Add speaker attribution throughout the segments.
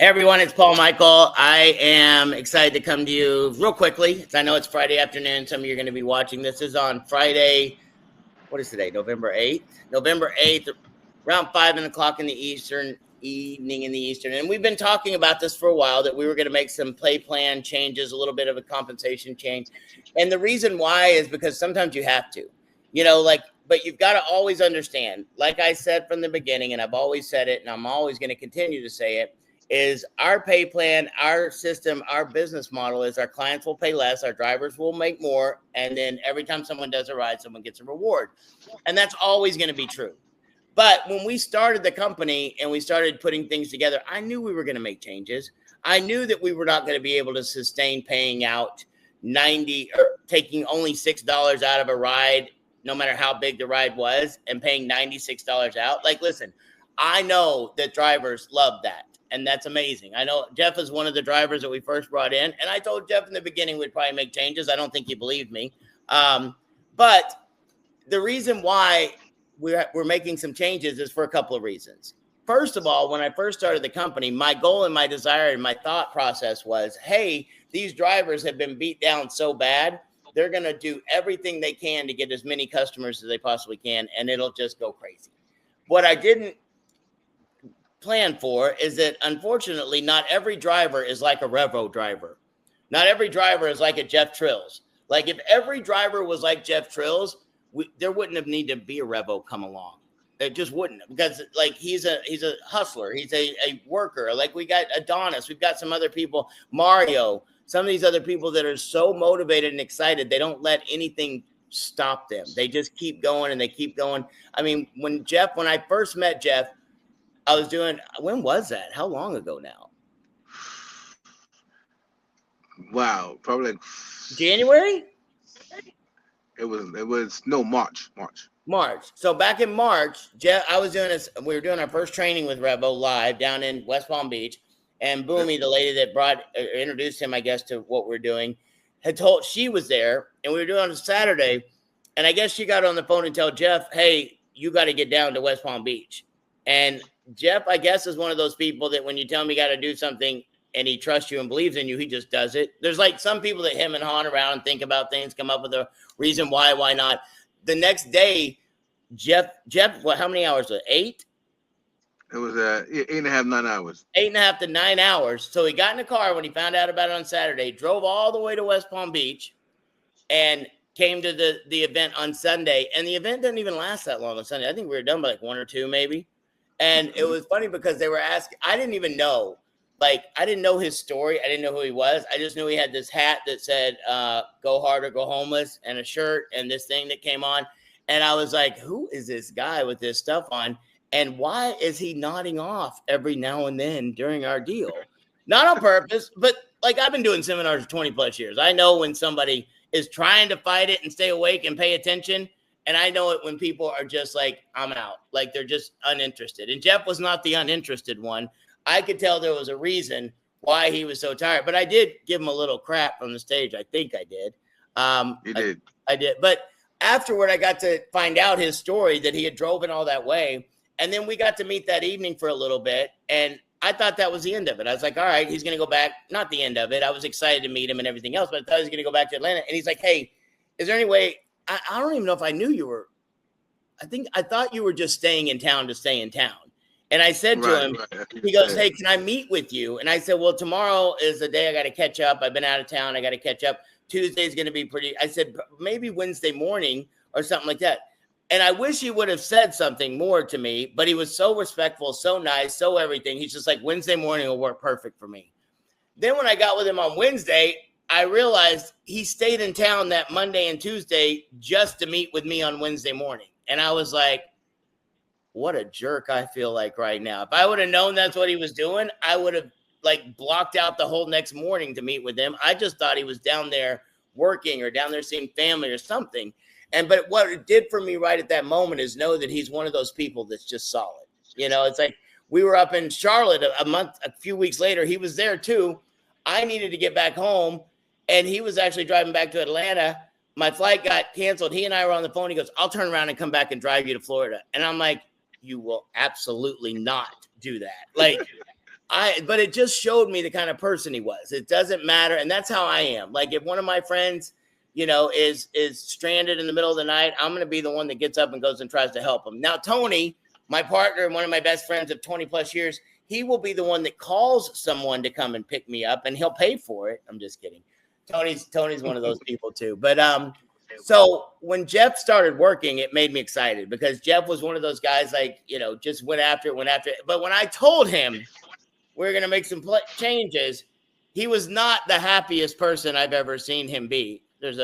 Speaker 1: Hey everyone, it's Paul Michael. I am excited to come to you real quickly. I know it's Friday afternoon. Some of you are going to be watching. This is on Friday. What is today? November 8th? November 8th, around 5 o'clock in the Eastern evening in the Eastern. And we've been talking about this for a while, that we were going to make some pay plan changes, a little bit of a compensation change. And the reason why is because sometimes you have to, but you've got to always understand, like I said from the beginning, and I've always said it, and I'm always going to continue to say it, is our pay plan, our system, our business model is our clients will pay less, our drivers will make more, and then every time someone does a ride, someone gets a reward. And that's always going to be true. But when we started the company and we started putting things together, I knew we were going to make changes. I knew that we were not going to be able to sustain paying out 90 or taking only $6 out of a ride, no matter how big the ride was, and paying $96 out. Like, listen, I know that drivers love that. And that's amazing. I know Jeff is one of the drivers that we first brought in. And I told Jeff in the beginning we'd probably make changes. I don't think he believed me. But the reason why we're making some changes is for a couple of reasons. First of all, when I first started the company, my goal and my desire and my thought process was, hey, these drivers have been beat down so bad, they're going to do everything they can to get as many customers as they possibly can, and it'll just go crazy. What I didn't plan for is that, unfortunately, not every driver is like a Revo driver. Not every driver is like a Jeff Trills. Like, if every driver was like Jeff Trills, there wouldn't have needed to be a Revo come along. It just wouldn't, because like he's a hustler, he's a worker. Like, we got Adonis, we've got some other people, Mario, some of these other people that are so motivated and excited, they don't let anything stop them. They just keep going and they keep going. I mean, when I first met Jeff, I was doing, when was that? How long ago now?
Speaker 2: Wow, probably like
Speaker 1: January?
Speaker 2: March.
Speaker 1: So back in March, Jeff, we were doing our first training with Revo live down in West Palm Beach, and Boomy, the lady that introduced him, I guess, to what we're doing, she was there, and we were doing it on a Saturday, and I guess she got on the phone and told Jeff, hey, you got to get down to West Palm Beach. And Jeff, I guess, is one of those people that when you tell him you got to do something and he trusts you and believes in you, he just does it. There's like some people that him and hawing around and think about things, come up with a reason why not. The next day, Jeff, how many hours was it? 8?
Speaker 2: It was 8.5, 9 hours.
Speaker 1: 8.5 to 9 hours. So he got in the car when he found out about it on Saturday, drove all the way to West Palm Beach, and came to the event on Sunday. And the event didn't even last that long on Sunday. I think we were done by like 1 or 2 maybe. And it was funny because they were asking, I didn't even know, I didn't know his story. I didn't know who he was. I just knew he had this hat that said, go hard or go homeless, and a shirt and this thing that came on. And I was like, who is this guy with this stuff on? And why is he nodding off every now and then during our deal? Not on purpose, but like, I've been doing seminars for 20 plus years. I know when somebody is trying to fight it and stay awake and pay attention. And I know it when people are just like, I'm out. Like, they're just uninterested. And Jeff was not the uninterested one. I could tell there was a reason why he was so tired. But I did give him a little crap from the stage. I think I did.
Speaker 2: You did.
Speaker 1: I did. But afterward, I got to find out his story, that he had driven all that way. And then we got to meet that evening for a little bit. And I thought that was the end of it. I was like, all right, he's going to go back. Not the end of it. I was excited to meet him and everything else. But I thought he was going to go back to Atlanta. And he's like, hey, is there any way? I don't even know if I knew you were. I thought you were just staying in town to stay in town. And I said to him, he goes, hey, can I meet with you? And I said, well, tomorrow is the day I got to catch up. I've been out of town. I got to catch up. Tuesday's going to be I said, maybe Wednesday morning or something like that. And I wish he would have said something more to me, but he was so respectful, so nice, so everything. He's just like, Wednesday morning will work perfect for me. Then when I got with him on Wednesday, I realized he stayed in town that Monday and Tuesday just to meet with me on Wednesday morning. And I was like, what a jerk I feel like right now. If I would have known that's what he was doing, I would have blocked out the whole next morning to meet with him. I just thought he was down there working or down there seeing family or something. But what it did for me right at that moment is know that he's one of those people that's just solid. It's like we were up in Charlotte a few weeks later. He was there too. I needed to get back home. And he was actually driving back to Atlanta. My flight got canceled. He and I were on the phone. He goes, I'll turn around and come back and drive you to Florida. And I'm like, you will absolutely not do that. but it just showed me the kind of person he was. It doesn't matter. And that's how I am. Like if one of my friends, is stranded in the middle of the night, I'm going to be the one that gets up and goes and tries to help him. Now, Tony, my partner and one of my best friends of 20 plus years, he will be the one that calls someone to come and pick me up and he'll pay for it. I'm just kidding. Tony's one of those people too. But, so when Jeff started working, it made me excited because Jeff was one of those guys like, just went after it. But when I told him we're going to make some changes, he was not the happiest person I've ever seen him be. There's he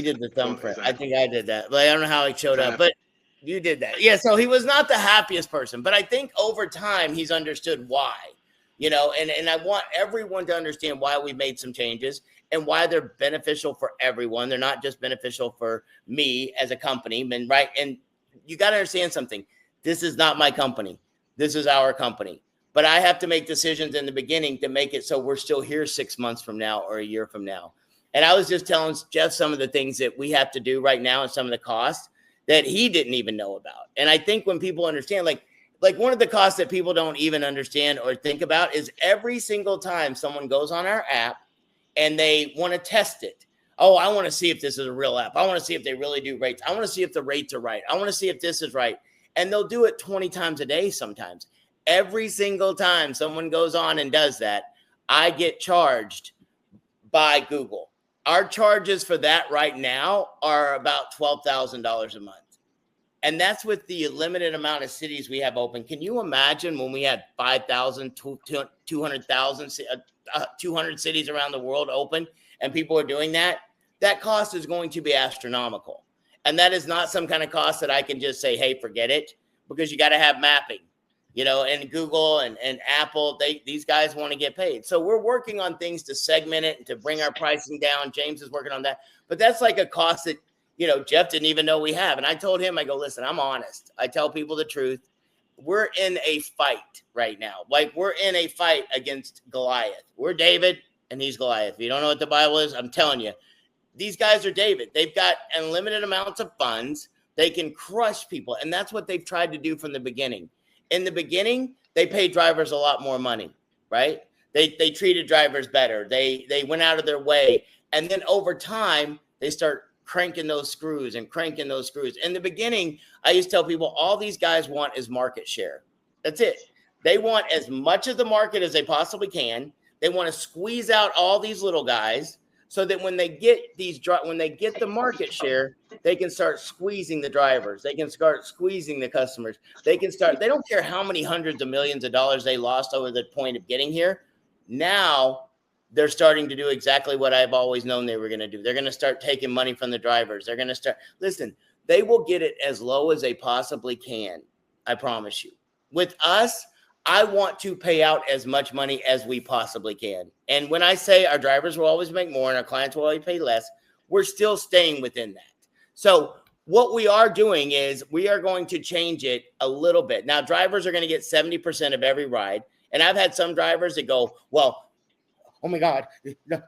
Speaker 1: did the thumbprint. I think I did that, but I don't know how he showed up, but you did that. Yeah. So he was not the happiest person, but I think over time he's understood why, and I want everyone to understand why we made some changes and why they're beneficial for everyone. They're not just beneficial for me as a company, right? And you got to understand something. This is not my company. This is our company. But I have to make decisions in the beginning to make it so we're still here 6 months from now or a year from now. And I was just telling Jeff some of the things that we have to do right now and some of the costs that he didn't even know about. And I think when people understand, like one of the costs that people don't even understand or think about is every single time someone goes on our app and they want to test it. Oh, I want to see if this is a real app. I want to see if they really do rates. I want to see if the rates are right. I want to see if this is right. And they'll do it 20 times a day sometimes. Every single time someone goes on and does that, I get charged by Google. Our charges for that right now are about $12,000 a month. And that's with the limited amount of cities we have open. Can you imagine when we had 5,000, 200,000, 200 cities around the world open and people are doing that? That cost is going to be astronomical. And that is not some kind of cost that I can just say, hey, forget it, because you got to have mapping. And Google and Apple, these guys want to get paid. So we're working on things to segment it and to bring our pricing down. James is working on that. But that's like a cost that, Jeff didn't even know we have. And I told him, I go, listen, I'm honest. I tell people the truth. We're in a fight right now. Like we're in a fight against Goliath. We're David and he's Goliath. If you don't know what the Bible is, I'm telling you, these guys are David. They've got unlimited amounts of funds. They can crush people. And that's what they've tried to do from the beginning. In the beginning, they paid drivers a lot more money, right? They treated drivers better. They went out of their way. And then over time, they start cranking those screws. In the beginning, I used to tell people all these guys want is market share. That's it. They want as much of the market as they possibly can. They want to squeeze out all these little guys so that when they get the market share, they can start squeezing the drivers. They can start squeezing the customers. They don't care how many hundreds of millions of dollars they lost over the point of getting here. Now they're starting to do exactly what I've always known they were going to do. They're going to start taking money from the drivers. They're going to listen, they will get it as low as they possibly can. I promise you. With us, I want to pay out as much money as we possibly can. And when I say our drivers will always make more and our clients will always pay less, we're still staying within that. So what we are doing is we are going to change it a little bit. Now, drivers are going to get 70% of every ride. And I've had some drivers that go, well, oh my God,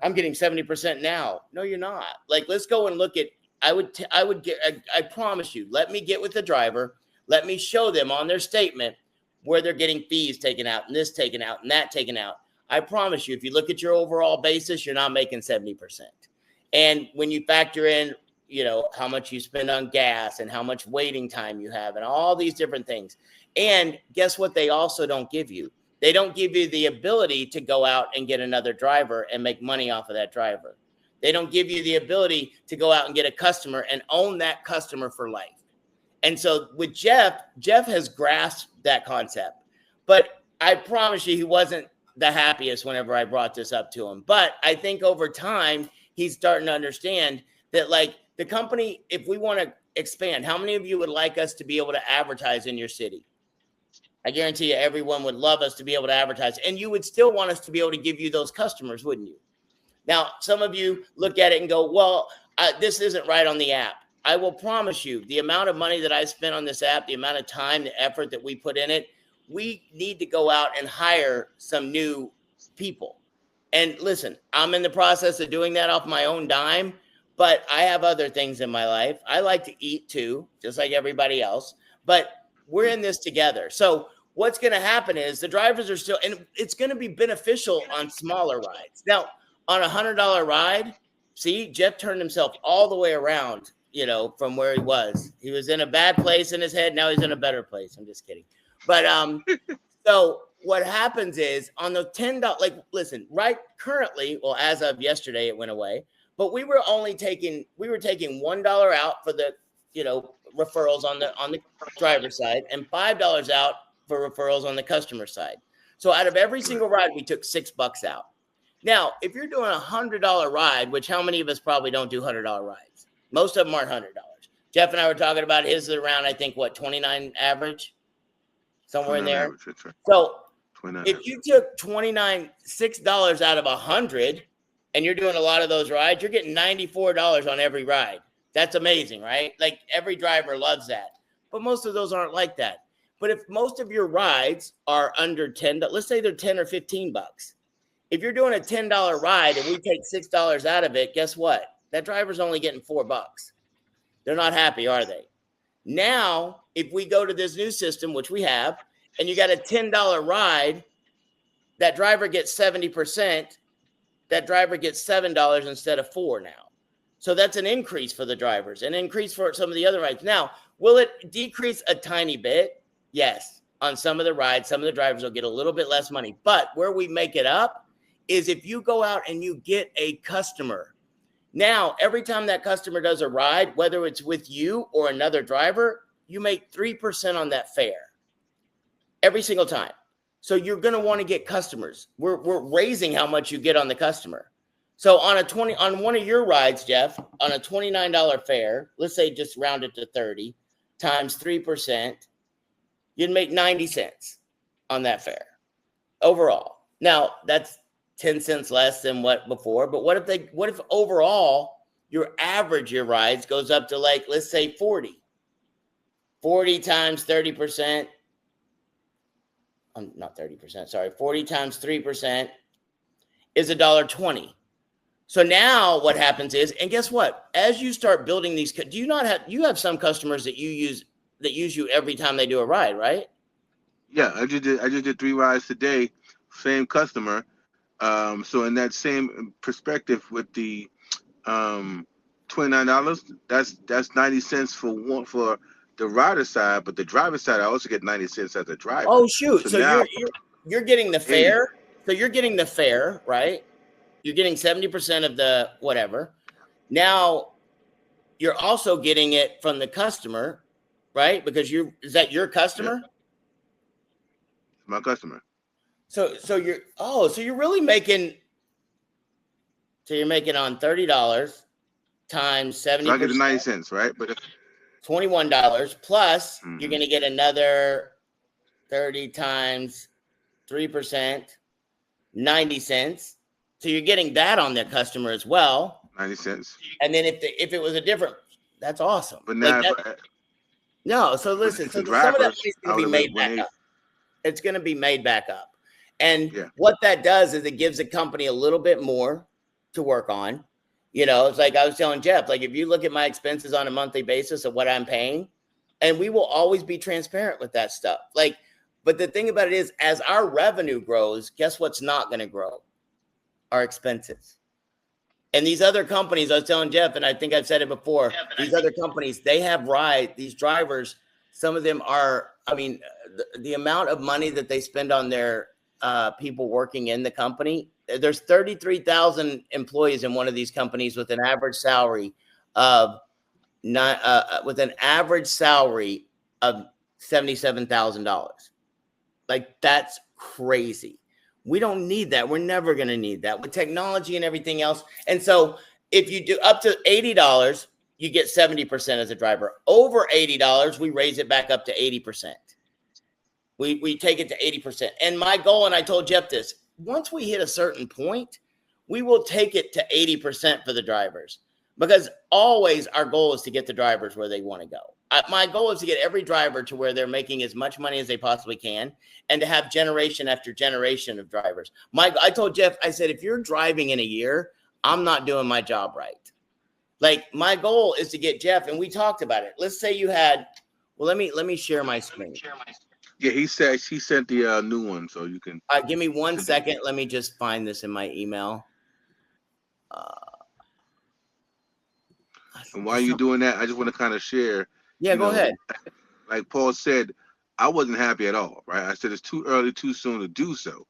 Speaker 1: I'm getting 70% now. No, you're not. Like, let's go and look at, I promise you, let me get with the driver. Let me show them on their statement where they're getting fees taken out and this taken out and that taken out. I promise you, if you look at your overall basis, you're not making 70%. And when you factor in, how much you spend on gas and how much waiting time you have and all these different things. And guess what? They also don't give you. They don't give you the ability to go out and get another driver and make money off of that driver. They don't give you the ability to go out and get a customer and own that customer for life. And so with Jeff has grasped that concept. But I promise you, he wasn't the happiest whenever I brought this up to him. But I think over time, he's starting to understand that, like, the company, if we want to expand, how many of you would like us to be able to advertise in your city? I guarantee you everyone would love us to be able to advertise. And you would still want us to be able to give you those customers, wouldn't you? Now, some of you look at it and go, well, this isn't right on the app. I will promise you the amount of money that I spent on this app, the amount of time, the effort that we put in it, we need to go out and hire some new people. And listen, I'm in the process of doing that off my own dime, but I have other things in my life. I like to eat too, just like everybody else. But we're in this together. So what's going to happen is the drivers are still, and it's going to be beneficial on smaller rides. Now, on a $100 ride, see, Jeff turned himself all the way around, from where he was. He was in a bad place in his head. Now he's in a better place. I'm just kidding. But so what happens is on the $10, like, listen, right currently, well, as of yesterday, it went away, but we were taking $1 out for the, referrals on the driver side and $5 out for referrals on the customer side. So out of every single ride, we took $6 out. Now, if you're doing a $100 ride, which how many of us probably don't do $100 rides? Most of them aren't $100. Jeff and I were talking about his around, I think, 29 average, somewhere in there. Average, right. So if you took $6 out of 100, and you're doing a lot of those rides, you're getting $94 on every ride. That's amazing, right? Like every driver loves that. But most of those aren't like that. But if most of your rides are under $10, let's say they're 10 or 15 bucks. If you're doing a $10 ride and we take $6 out of it, guess what? That driver's only getting $4. They're not happy, are they? Now, if we go to this new system, which we have, and you got a $10 ride, that driver gets 70%. That driver gets $7 instead of $4 now. So that's an increase for the drivers, an increase for some of the other rides. Now, will it decrease a tiny bit? Yes. On some of the rides, some of the drivers will get a little bit less money. But where we make it up is if you go out and you get a customer. Now, every time that customer does a ride, whether it's with you or another driver, you make 3% on that fare every single time. So you're going to want to get customers. We're raising how much you get on the customer. So on one of your rides, Jeff, on a $29 fare, let's say just round it to 30 times 3%, you'd make 90 cents on that fare overall. Now that's 10 cents less than what before, but what if overall your rides goes up to, like, let's say 40 times 30%. Not 30%, sorry. 40 times 3% is $1.20. So now what happens is, and guess what? As you start building these, you have some customers that use you every time they do a ride, right?
Speaker 2: Yeah, I just did 3 rides today, same customer. So in that same perspective with the $29, that's 90 cents for the rider side, but the driver side, I also get 90 cents as a driver.
Speaker 1: Oh, shoot. So now, you're getting the fare. So you're getting the fare, right? You're getting 70% of the whatever. Now you're also getting it from the customer, right? Because is that your customer?
Speaker 2: Yeah. My customer.
Speaker 1: So you're really making, you're making on $30 times 70%.
Speaker 2: So I get the 90 cents, right? But
Speaker 1: $21 plus you're going to get another 30 times 3%, 90 cents. So you're getting that on the customer as well.
Speaker 2: 90 cents.
Speaker 1: And then if it was a different, that's awesome.
Speaker 2: But now,
Speaker 1: no. So listen, so some of that is going to be made back up. It's going to be made back up. And what that does is it gives the company a little bit more to work on. It's like I was telling Jeff, like, if you look at my expenses on a monthly basis of what I'm paying, and we will always be transparent with that stuff. Like, but the thing about it is, as our revenue grows, guess what's not going to grow? Our expenses. And these other companies, I was telling Jeff, and I think I've said it before, these other companies, they have these drivers, some of them are, I mean, the amount of money that they spend on their people working in the company, there's 33,000 employees in one of these companies with an average salary of $77,000. Like, that's crazy. We don't need that. We're never going to need that with technology and everything else. And so if you do up to $80, you get 70% as a driver. Over $80, we raise it back up to 80%. We take it to 80%. And my goal, and I told Jeff this, once we hit a certain point, we will take it to 80% for the drivers, because always our goal is to get the drivers where they want to go. My goal is to get every driver to where they're making as much money as they possibly can, and to have generation after generation of drivers. I told Jeff, I said, if you're driving in a year, I'm not doing my job right. Like, my goal is to get Jeff, and we talked about it. Let's say you had Well, let me share my screen.
Speaker 2: Yeah, he sent the new one, so you can.
Speaker 1: Give me 1 second. Let me just find this in my email.
Speaker 2: And while you're doing that, I just want to kind of share.
Speaker 1: Yeah, go ahead.
Speaker 2: Like Paul said, I wasn't happy at all, right? I said it's too early, too soon to do so.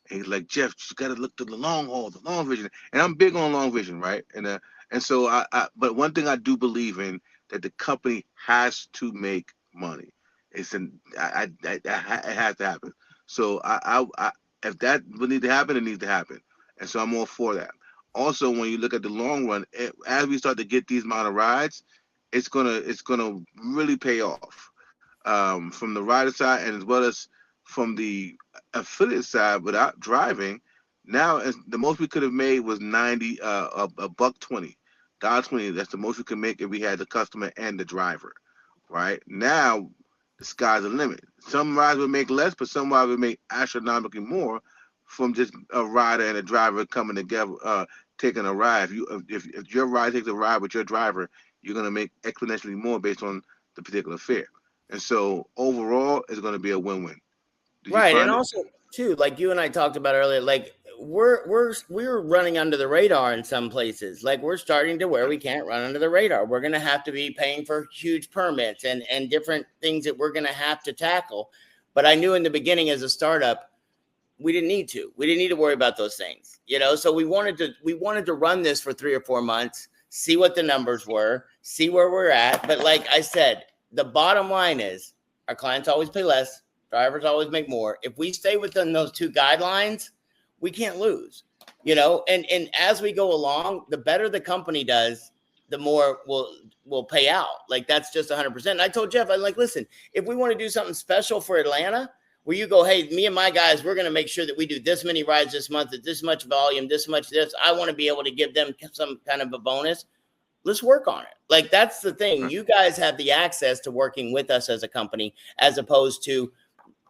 Speaker 2: And he's like, Jeff, you got to look to the long haul, the long vision. And I'm big on long vision, right? And so but one thing I do believe in, that the company has to make money. It has to happen. So if that would need to happen, it needs to happen. And so I'm all for that. Also, when you look at the long run, as we start to get these amount of rides, it's gonna really pay off, from the rider side and as well as from the affiliate side. Without driving, now the most we could have made was 90, a $1.20, $1.20. That's the most we could make if we had the customer and the driver. Right now, the sky's the limit. Some rides would make less, but some rides would make astronomically more from just a rider and a driver coming together, taking a ride. If your ride takes a ride with your driver, you're going to make exponentially more based on the particular fare. And so overall, it's going to be a win-win.
Speaker 1: Right, and also too, like you and I talked about earlier, like we're running under the radar in some places. Like we're starting to where we can't run under the radar. We're going to have to be paying for huge permits and different things that we're going to have to tackle. But I knew in the beginning as a startup, we didn't need to. We didn't need to worry about those things, you know. So we wanted to run this for 3 or 4 months, see what the numbers were, see where we're at. But like I said, the bottom line is our clients always pay less. Drivers always make more. If we stay within those 2 guidelines, we can't lose, you know, and as we go along, the better the company does, the more will pay out. Like that's just 100%. And I told Jeff, I'm like, listen, if we want to do something special for Atlanta, where you go, hey, me and my guys, we're going to make sure that we do this many rides this month at this much volume, this much this, I want to be able to give them some kind of a bonus. Let's work on it. Like that's the thing. You guys have the access to working with us as a company, as opposed to,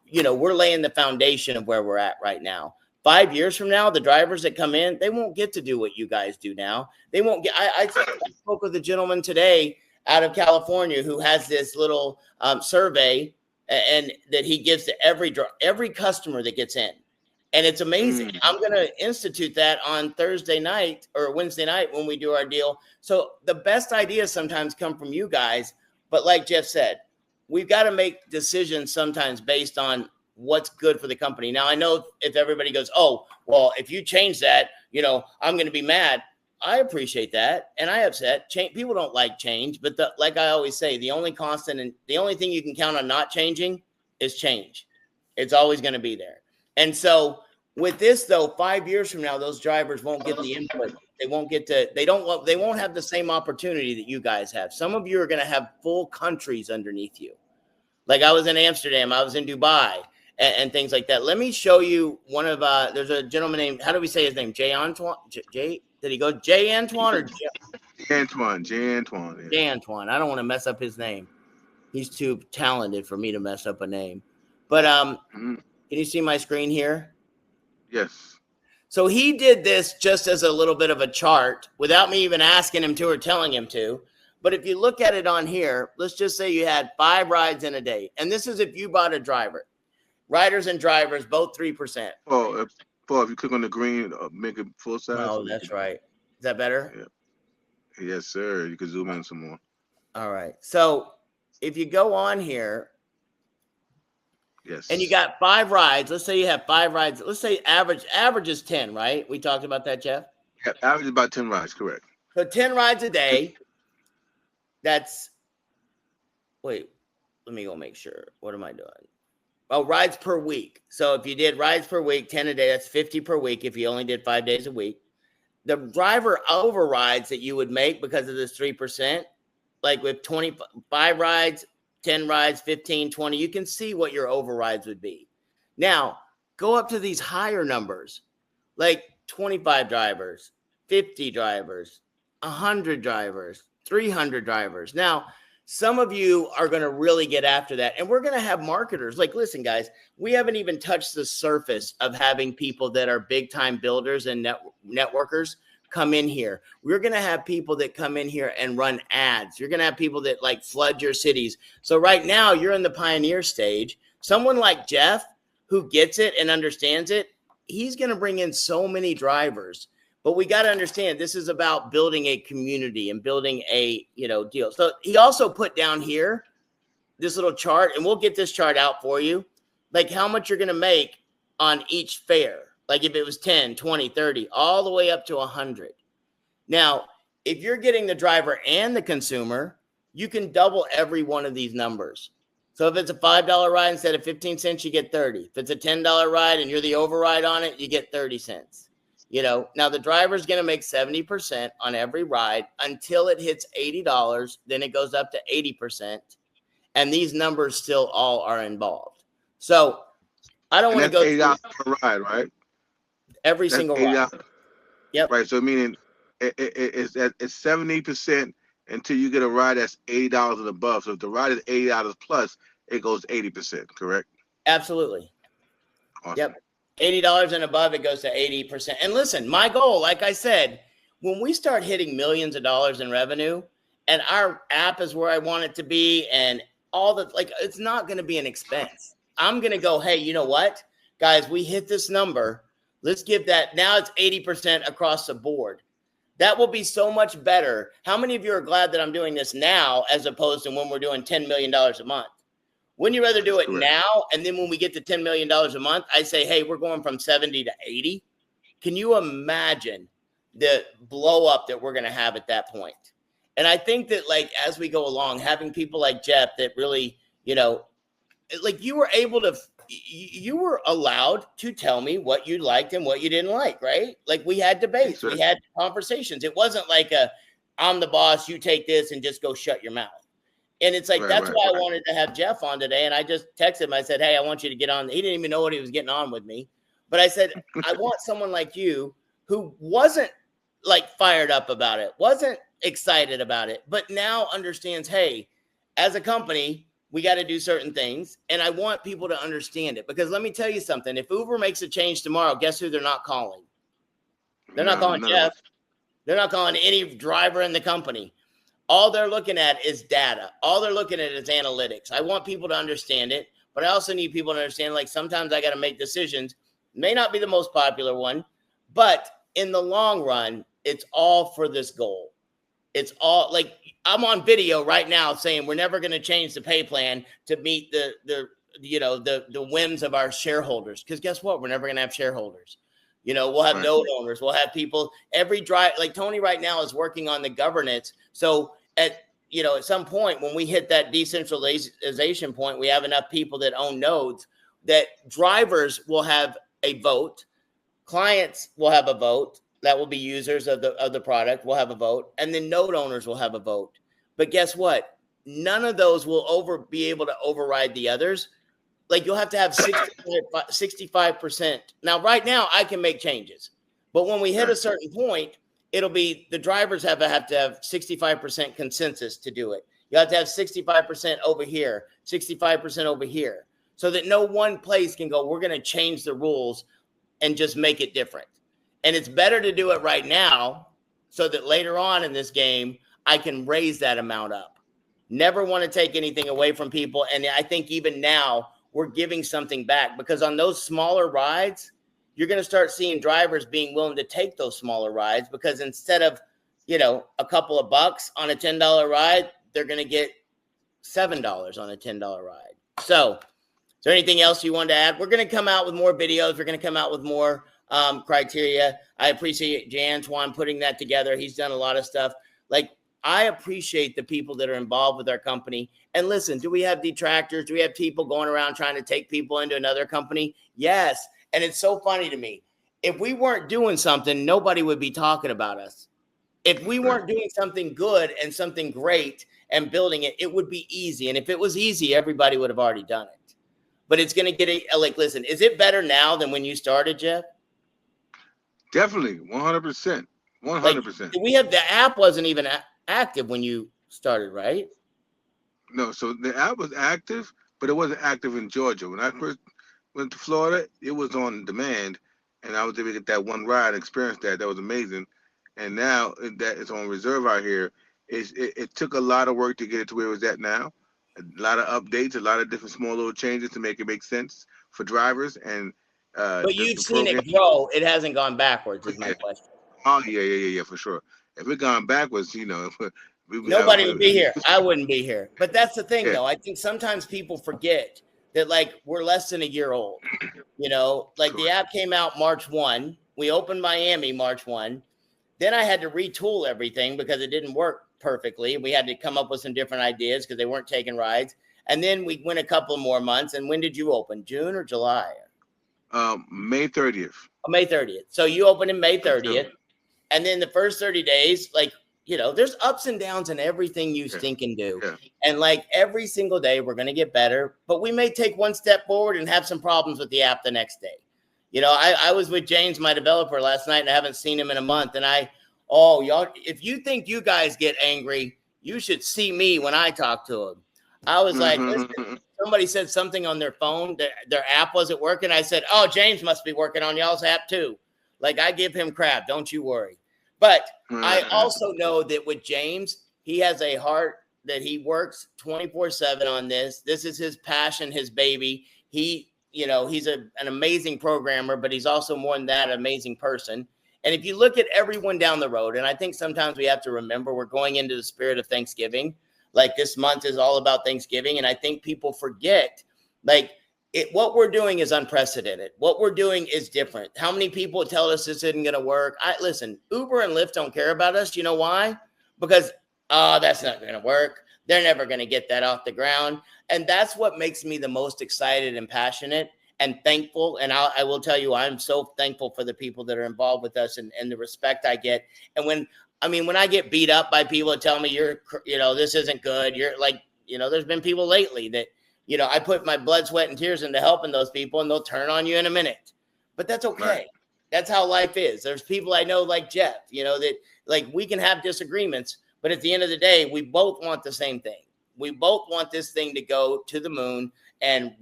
Speaker 1: you know, we're laying the foundation of where we're at right now. 5 years from now, the drivers that come in, they won't get to do what you guys do now. They won't get. I spoke with a gentleman today out of California who has this little survey, and that he gives to every customer that gets in, and it's amazing. I'm going to institute that on Thursday night or Wednesday night when we do our deal. So the best ideas sometimes come from you guys, but like Jeff said, we've got to make decisions sometimes based on what's good for the company. Now, I know if everybody goes, oh, well, if you change that, you know, I'm going to be mad. I appreciate that. And I upset. People don't like change. But like I always say, the only constant and the only thing you can count on not changing is change. It's always going to be there. And so with this, though, 5 years from now, those drivers won't get the input. They won't get to, they won't have the same opportunity that you guys have. Some of you are going to have full countries underneath you. Like I was in Amsterdam, I was in Dubai, and things like that. Let me show you one of, there's a gentleman named, how do we say his name? Jay Antoine? Did he go Jay Antoine or
Speaker 2: Jay Antoine? Jay Antoine. Yeah.
Speaker 1: Jay Antoine. I don't want to mess up his name. He's too talented for me to mess up a name. But can you see my screen here?
Speaker 2: Yes.
Speaker 1: So he did this just as a little bit of a chart without me even asking him to or telling him to. But if you look at it on here, let's just say you had 5 rides in a day. And this is if you bought a driver. Riders and drivers, both 3%.
Speaker 2: Paul, if you click on the green, make it full size.
Speaker 1: Oh, that's right. Is that better?
Speaker 2: Yeah. Yes, sir. You can zoom in some more.
Speaker 1: All right. So if you go on here,
Speaker 2: yes,
Speaker 1: and you got 5 rides, let's say you have 5 rides. Let's say average is 10, right? We talked about that, Jeff?
Speaker 2: Yeah, average is about 10 rides, correct.
Speaker 1: So 10 rides a day. That's, wait, let me go make sure. What am I doing? Oh, rides per week. So if you did rides per week, 10 a day, that's 50 per week if you only did 5 days a week. The driver overrides that you would make because of this 3%, like with 25 rides, 10 rides, 15, 20, you can see what your overrides would be. Now, go up to these higher numbers, like 25 drivers, 50 drivers, 100 drivers, 300 drivers. Now, some of you are going to really get after that. And we're going to have marketers. Like, listen, guys, we haven't even touched the surface of having people that are big time builders and networkers come in here. We're going to have people that come in here and run ads. You're going to have people that like flood your cities. So right now you're in the pioneer stage. Someone like Jeff who gets it and understands it, he's going to bring in so many drivers. But we got to understand this is about building a community and building a, deal. So he also put down here this little chart, and we'll get this chart out for you, like how much you're going to make on each fare. Like if it was 10, 20, 30, all the way up to 100. Now, if you're getting the driver and the consumer, you can double every one of these numbers. So if it's a $5 ride, instead of 15 cents, you get 30. If it's a $10 ride and you're the override on it, you get 30 cents. Now the driver's going to make 70% on every ride until it hits $80. Then it goes up to 80%. And these numbers still all are involved. So I don't want to go
Speaker 2: $80 per ride, right?
Speaker 1: Every single ride. Yep.
Speaker 2: Right. So meaning it's 70% until you get a ride that's $80 and above. So if the ride is $80 plus, it goes 80%, correct?
Speaker 1: Absolutely.
Speaker 2: Awesome.
Speaker 1: Yep. $80 and above, it goes to 80%. And listen, my goal, like I said, when we start hitting millions of dollars in revenue and our app is where I want it to be and all the, it's not going to be an expense. I'm going to go, hey, you know what, guys, we hit this number. Let's give that. Now it's 80% across the board. That will be so much better. How many of you are glad that I'm doing this now as opposed to when we're doing $10 million a month? Wouldn't you rather do it now? And then when we get to $10 million a month, I say, hey, we're going from 70 to 80. Can you imagine the blow up that we're going to have at that point? And I think that as we go along, having people like Jeff that really, you were able to, you were allowed to tell me what you liked and what you didn't like, right? Like we had debates, we had conversations. It wasn't like I'm the boss, you take this and just go shut your mouth. And it's like, that's why I wanted to have Jeff on today. And I just texted him. I said, hey, I want you to get on. He didn't even know what he was getting on with me. But I said, I want someone like you who wasn't fired up about it, wasn't excited about it, but now understands, hey, as a company, we got to do certain things. And I want people to understand it because let me tell you something. If Uber makes a change tomorrow, guess who they're not calling? They're not calling Jeff. They're not calling any driver in the company. All they're looking at is data. All they're looking at is analytics. I want people to understand it, but I also need people to understand, sometimes I got to make decisions. May not be the most popular one, but in the long run, it's all for this goal. It's all I'm on video right now saying we're never going to change the pay plan to meet the whims of our shareholders. Because guess what? We're never going to have shareholders. We'll have node owners. We'll have people every drive. Tony right now is working on the governance. So at some point when we hit that decentralization point, we have enough people that own nodes that drivers will have a vote. Clients will have a vote. That will be users of the product will have a vote. And then node owners will have a vote. But guess what? None of those will be able to override the others. You'll have to have 65%. Now, right now, I can make changes. But when we hit a certain point, it'll be the drivers have to have 65% consensus to do it. You have to have 65% over here, 65% over here, so that no one place can go, we're going to change the rules and just make it different. And it's better to do it right now so that later on in this game, I can raise that amount up. Never want to take anything away from people. And I think even now we're giving something back because on those smaller rides, you're going to start seeing drivers being willing to take those smaller rides because instead of, a couple of bucks on a $10 ride, they're going to get $7 on a $10 ride. So is there anything else you wanted to add? We're going to come out with more videos. We're going to come out with more criteria. I appreciate Antoine putting that together. He's done a lot of stuff. I appreciate the people that are involved with our company. And listen, do we have detractors? Do we have people going around trying to take people into another company? Yes. And it's so funny to me. If we weren't doing something, nobody would be talking about us. If we weren't doing something good and something great and building it, it would be easy. And if it was easy, everybody would have already done it. But it's going to get listen, is it better now than when you started, Jeff?
Speaker 2: Definitely. 100%. 100%.
Speaker 1: We have the app wasn't even active when you started, right?
Speaker 2: No. So the app was active, but it wasn't active in Georgia. When I first went to Florida, it was on demand, and I was able to get that one ride, experience that. That was amazing. and now that it's on reserve out here, it took a lot of work to get it to where it was at now. A lot of updates, a lot of different small little changes to make it make sense for drivers, and
Speaker 1: But you've
Speaker 2: the
Speaker 1: seen
Speaker 2: program.
Speaker 1: it grow. It hasn't gone backwards, is my
Speaker 2: Yeah.
Speaker 1: question.
Speaker 2: Oh yeah, for sure. If it gone backwards, we would have.
Speaker 1: Nobody would be here. I wouldn't be here. But that's the thing,
Speaker 2: Yeah.
Speaker 1: though. I think sometimes people forget that, like, we're less than a year old. Like the app came out March 1. We opened Miami March 1. Then I had to retool everything because it didn't work perfectly. We had to come up with some different ideas because they weren't taking rides. And then we went a couple more months. And when did you open? June or July?
Speaker 2: May 30th.
Speaker 1: May 30th. So you opened in May 30th. And then the first 30 days, like, there's ups and downs in everything you think and do.
Speaker 2: Yeah.
Speaker 1: And like every single day, we're going to get better, but we may take one step forward and have some problems with the app the next day. I was with James, my developer, last night, and I haven't seen him in a month. And y'all, if you think you guys get angry, you should see me when I talk to him. I was like, listen, somebody said something on their phone, their app wasn't working. I said, oh, James must be working on y'all's app too. Like, I give him crap. Don't you worry. But I also know that with James, he has a heart that he works 24/7 on this. This is his passion, his baby. He's an amazing programmer, but he's also more than that, an amazing person. And if you look at everyone down the road, and I think sometimes we have to remember we're going into the spirit of Thanksgiving. Like, this month is all about Thanksgiving. And I think people forget, like, what we're doing is unprecedented. What we're doing is different. How many people tell us this isn't going to work? Listen, Uber and Lyft don't care about us. You know why? Because, that's not going to work. They're never going to get that off the ground. And that's what makes me the most excited and passionate and thankful. And I will tell you, I'm so thankful for the people that are involved with us and the respect I get. And when I get beat up by people that tell me this isn't good, you're like, there's been people lately that, I put my blood, sweat, and tears into helping those people, and they'll turn on you in a minute. But that's okay. Right. That's how life is. There's people I know like Jeff, that, like, we can have disagreements, but at the end of the day, we both want the same thing. We both want this thing to go to the moon and,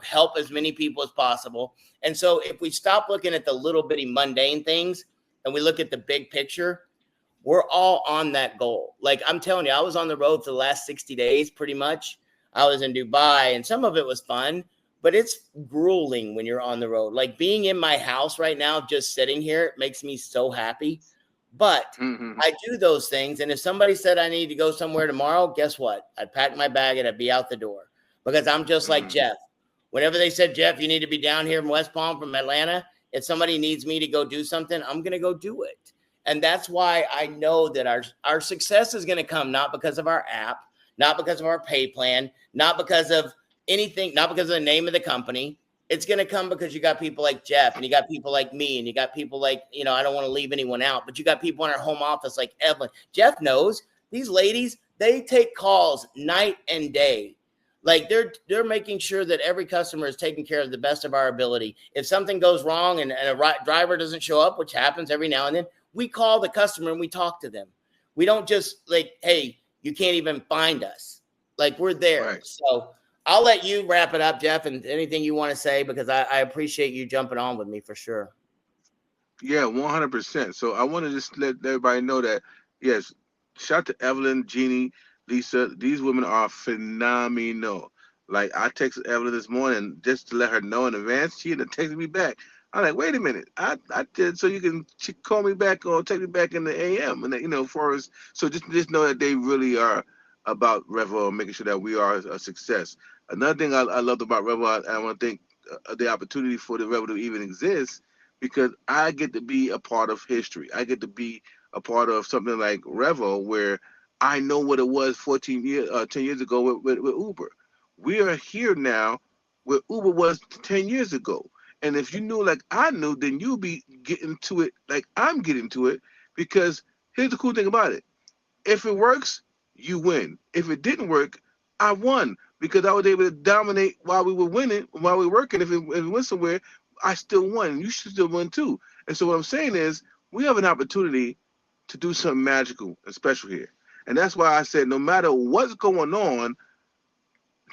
Speaker 1: help as many people as possible. And so if we stop looking at the little bitty mundane things and we look at the big picture, we're all on that goal. Like, I'm telling you, I was on the road for the last 60 days, pretty much. I was in Dubai, and some of it was fun, but it's grueling when you're on the road. Like, being in my house right now, just sitting here, makes me so happy. But I do those things. And if somebody said I need to go somewhere tomorrow, guess what? I'd pack my bag and I'd be out the door, because I'm just like Jeff. Whenever they said, Jeff, you need to be down here in West Palm from Atlanta, if somebody needs me to go do something, I'm going to go do it. And that's why I know that our success is going to come not because of our app, not because of our pay plan, not because of anything, not because of the name of the company. It's going to come because you got people like Jeff, and you got people like me, and you got people like, I don't want to leave anyone out, but you got people in our home office like Evelyn. Jeff knows these ladies, they take calls night and day. Like, they're making sure that every customer is taken care of the best of our ability. If something goes wrong and a driver doesn't show up, which happens every now and then, we call the customer and we talk to them. We don't just like, hey, you can't even find us. Like, we're there. Right. So I'll let you wrap it up, Jeff, and anything you want to say, because I appreciate you jumping on with me for sure.
Speaker 2: Yeah, 100%. So I want to just let everybody know that, yes, shout out to Evelyn, Jeannie, Lisa. These women are phenomenal. Like, I texted Evelyn this morning just to let her know in advance. She ended up texting me back. I'm like, wait a minute. I did so you can call me back or take me back in the AM, and for us. So just know that they really are about Revel, making sure that we are a success. Another thing I loved about Revel, I want to thank the opportunity for the Revel to even exist, because I get to be a part of history. I get to be a part of something like Revel, where I know what it was 10 years ago with Uber. We are here now where Uber was 10 years ago. And if you knew like I knew, then you'll be getting to it like I'm getting to it, because here's the cool thing about it. If it works, you win. If it didn't work, I won, because I was able to dominate while we were winning, while we were working. If it went somewhere, I still won. You should still win too. And so what I'm saying is, we have an opportunity to do something magical and special here. And that's why I said, no matter what's going on,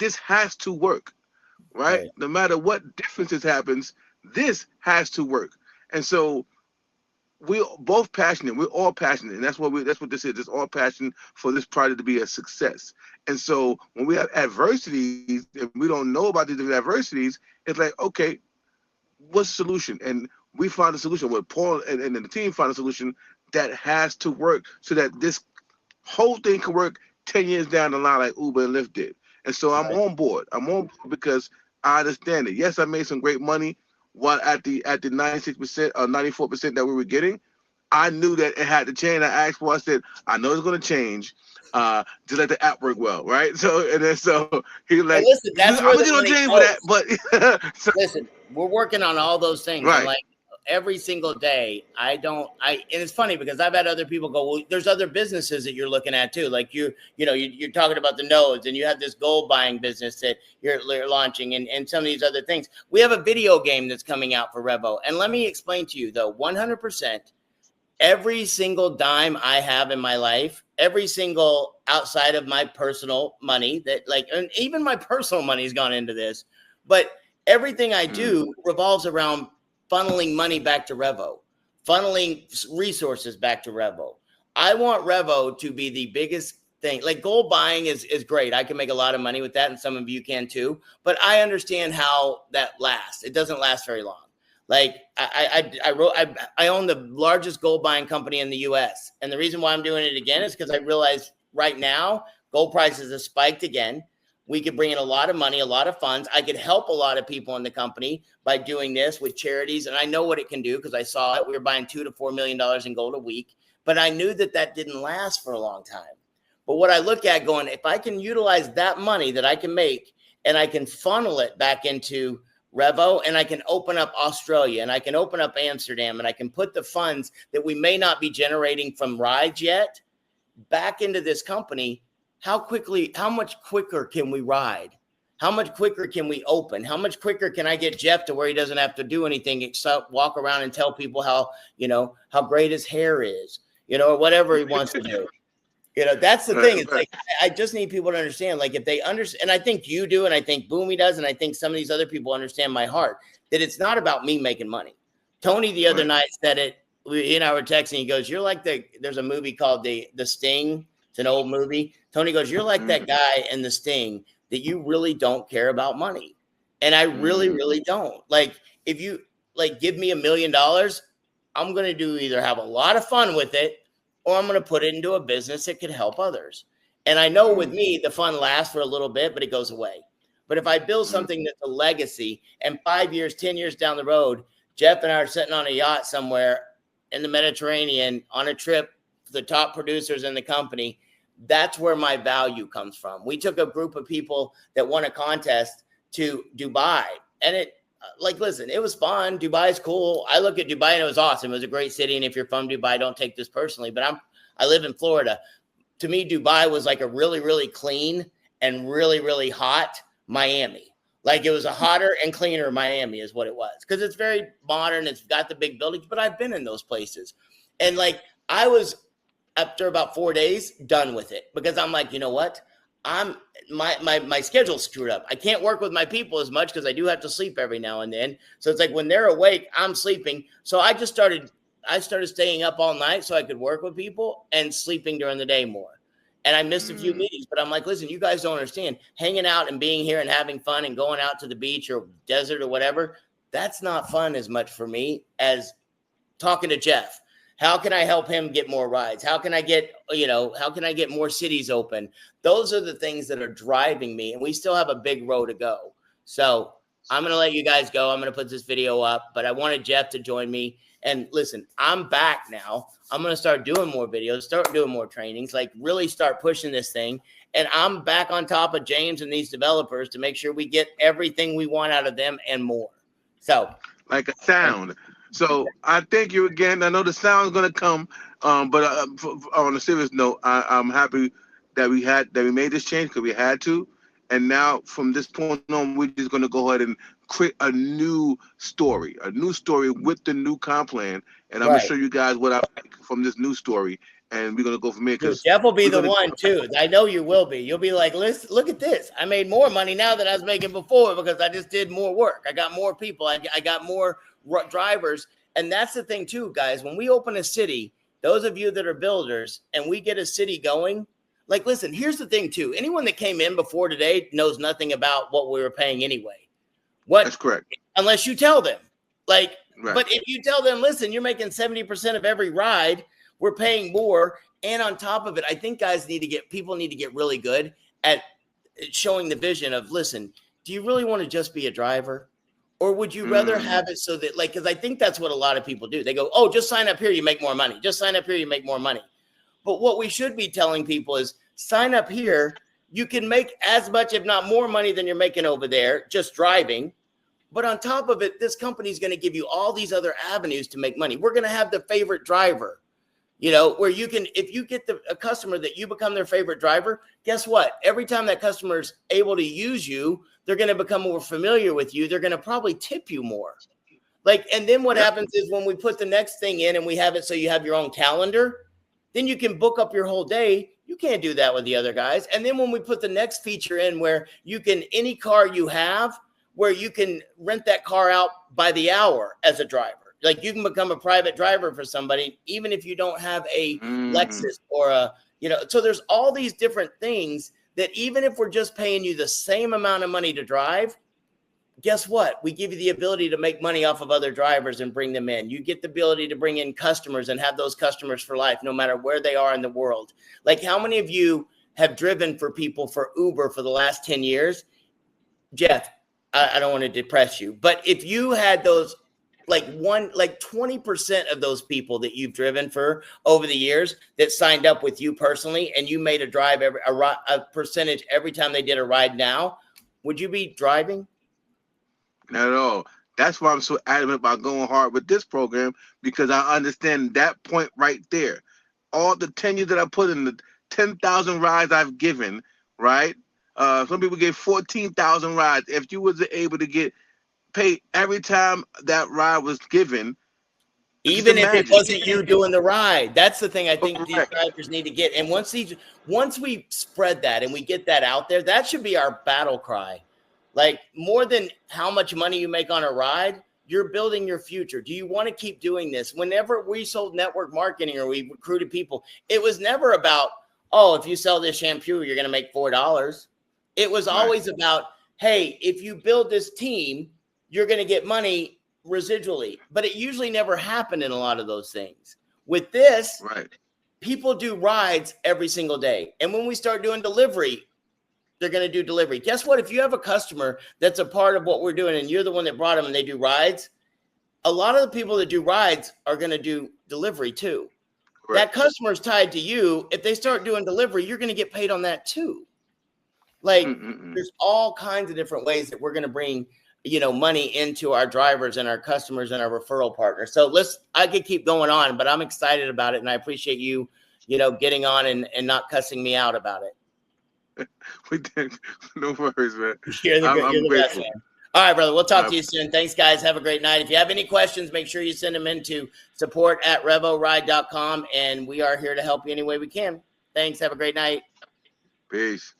Speaker 2: this has to work. Right? No matter what differences happens, this has to work. And so we're both passionate. We're all passionate, and that's what this is. It's all passion for this project to be a success. And so when we have adversities and we don't know about these adversities, it's like, okay, what's the solution? And we found a solution. With Paul and the team found a solution that has to work so that this whole thing can work 10 years down the line like Uber and Lyft did. And so I'm on board. I'm on board because I understand it. Yes, I made some great money while at the 96% or 94% that we were getting. I knew that it had to change. I asked for, I said, I know it's going to change. Just let the app work well, right? So he like,
Speaker 1: listen, that's where
Speaker 2: the money change for that. But
Speaker 1: so, listen, we're working on all those things.
Speaker 2: Right.
Speaker 1: And like every single day, and it's funny because I've had other people go, well, there's other businesses that you're looking at too. Like you're talking about the nodes, and you have this gold buying business that you're launching, and some of these other things. We have a video game that's coming out for Revo, and let me explain to you though, 100%. Every single dime I have in my life, every single outside of my personal money and even my personal money has gone into this, but everything I do revolves around funneling money back to Revo, funneling resources back to Revo. I want Revo to be the biggest thing. Like gold buying is great. I can make a lot of money with that, and some of you can too, but I understand how that lasts. It doesn't last very long. Like I own the largest gold buying company in the U.S. And the reason why I'm doing it again is because I realize right now gold prices have spiked again. We could bring in a lot of money, a lot of funds. I could help a lot of people in the company by doing this with charities. And I know what it can do because I saw it. We were buying $2 to $4 million in gold a week. But I knew that didn't last for a long time. But what I look at going, if I can utilize that money that I can make and I can funnel it back into Revo, and I can open up Australia, and I can open up Amsterdam, and I can put the funds that we may not be generating from rides yet back into this company. How much quicker can we ride? How much quicker can we open? How much quicker can I get Jeff to where he doesn't have to do anything except walk around and tell people how great his hair is, or whatever he wants to do. That's the thing. It's like, I just need people to understand, like if they understand, and I think you do, and I think Boomy does, and I think some of these other people understand my heart, that it's not about me making money. Tony the other night said it, he and I were texting, he goes, you're like there's a movie called The Sting. It's an old movie. Tony goes, you're like that guy in The Sting that you really don't care about money. And I really, really don't. Like if you give me $1 million, I'm going to either have a lot of fun with it, or I'm going to put it into a business that could help others. And I know with me, the fun lasts for a little bit, but it goes away. But if I build something that's a legacy, and 5 years, 10 years down the road, Jeff and I are sitting on a yacht somewhere in the Mediterranean on a trip for the top producers in the company, that's where my value comes from. We took a group of people that won a contest to Dubai, and listen, it was fun. Dubai is cool. I look at Dubai and it was awesome. It was a great city. And if you're from Dubai, don't take this personally, but I live in Florida. To me, Dubai was like a really, really clean and really, really hot Miami. Like it was a hotter and cleaner Miami is what it was. Because it's very modern. It's got the big buildings, but I've been in those places. And I was, after about 4 days, done with it. Because I'm like, you know what? My schedule's screwed up. I can't work with my people as much because I do have to sleep every now and then. So it's like when they're awake, I'm sleeping. So I started staying up all night so I could work with people and sleeping during the day more. And I missed a few meetings, but I'm like, listen, you guys don't understand. Hanging out and being here and having fun and going out to the beach or desert or whatever, that's not fun as much for me as talking to Jeff. How can I help him get more rides? How can I get more cities open? Those are the things that are driving me, and we still have a big road to go. So I'm going to let you guys go. I'm going to put this video up, but I wanted Jeff to join me. And listen, I'm back now. I'm going to start doing more videos, start doing more trainings, really start pushing this thing. And I'm back on top of James and these developers to make sure we get everything we want out of them and more. So
Speaker 2: like a sound. So I thank you again. I know the sound is going to come, but on a serious note, I'm happy that we made this change because we had to. And now from this point on, we're just going to go ahead and create a new story with the new comp plan. And I'm going to show you guys what I like from this new story. And we're going to go from here.
Speaker 1: Jeff will be the one too. I know you will be. You'll be like, look at this. I made more money now than I was making before because I just did more work. I got more people. I got more drivers. And that's the thing too, guys. When we open a city, those of you that are builders and we get a city going, like, listen, here's the thing too. Anyone that came in before today knows nothing about what we were paying anyway.
Speaker 2: That's correct.
Speaker 1: Unless you tell them. Like,
Speaker 2: right.
Speaker 1: But if you tell them, listen, you're making 70% of every ride, we're paying more. And on top of it, I think people need to get really good at showing the vision of, listen, do you really want to just be a driver? Or would you rather have it so that, like, because I think that's what a lot of people do. They go, oh, just sign up here, you make more money. Just sign up here, you make more money. But what we should be telling people is sign up here. You can make as much, if not more money than you're making over there, just driving. But on top of it, this company is going to give you all these other avenues to make money. We're going to have the favorite driver, where you can, if you get a customer that you become their favorite driver, guess what? Every time that customer is able to use you, they're going to become more familiar with you. They're going to probably tip you more. And then what happens is when we put the next thing in and we have it so you have your own calendar, then you can book up your whole day. You can't do that with the other guys. And then when we put the next feature in where you can, any car you have, where you can rent that car out by the hour as a driver. Like you can become a private driver for somebody, even if you don't have a Lexus or so there's all these different things that even if we're just paying you the same amount of money to drive, guess what? We give you the ability to make money off of other drivers and bring them in. You get the ability to bring in customers and have those customers for life, no matter where they are in the world. Like how many of you have driven for people for Uber for the last 10 years? Jeff, I don't want to depress you, but if you had those, like 20% of those people that you've driven for over the years that signed up with you personally, and you made a drive a percentage every time they did a ride now, would you be driving?
Speaker 2: Not at all. That's why I'm so adamant about going hard with this program, because I understand that point right there. All the 10 years that I put in, the 10,000 rides I've given, right? Some people get 14,000 rides. If you was able to get paid every time that ride was given,
Speaker 1: even if it wasn't you doing the ride, that's the thing I think these drivers need to get. And once we spread that and we get that out there, that should be our battle cry. Like more than how much money you make on a ride, you're building your future. Do you want to keep doing this? Whenever we sold network marketing or we recruited people, it was never about, oh, if you sell this shampoo, you're going to make $4. It was always about, hey, if you build this team, you're going to get money residually. But it usually never happened in a lot of those things. With this, people do rides every single day. And when we start doing delivery, they're going to do delivery. Guess what? If you have a customer that's a part of what we're doing and you're the one that brought them and they do rides, a lot of the people that do rides are going to do delivery too. That customer is tied to you. If they start doing delivery, you're going to get paid on that too. Like there's all kinds of different ways that we're going to bring, money into our drivers and our customers and our referral partners. So I could keep going on, but I'm excited about it. And I appreciate you, getting on and not cussing me out about it.
Speaker 2: No worries, man.
Speaker 1: You're the best, man. All right, brother. We'll talk to you soon. Thanks, guys. Have a great night. If you have any questions, make sure you send them into support@revoride.com. And we are here to help you any way we can. Thanks. Have a great night.
Speaker 2: Peace.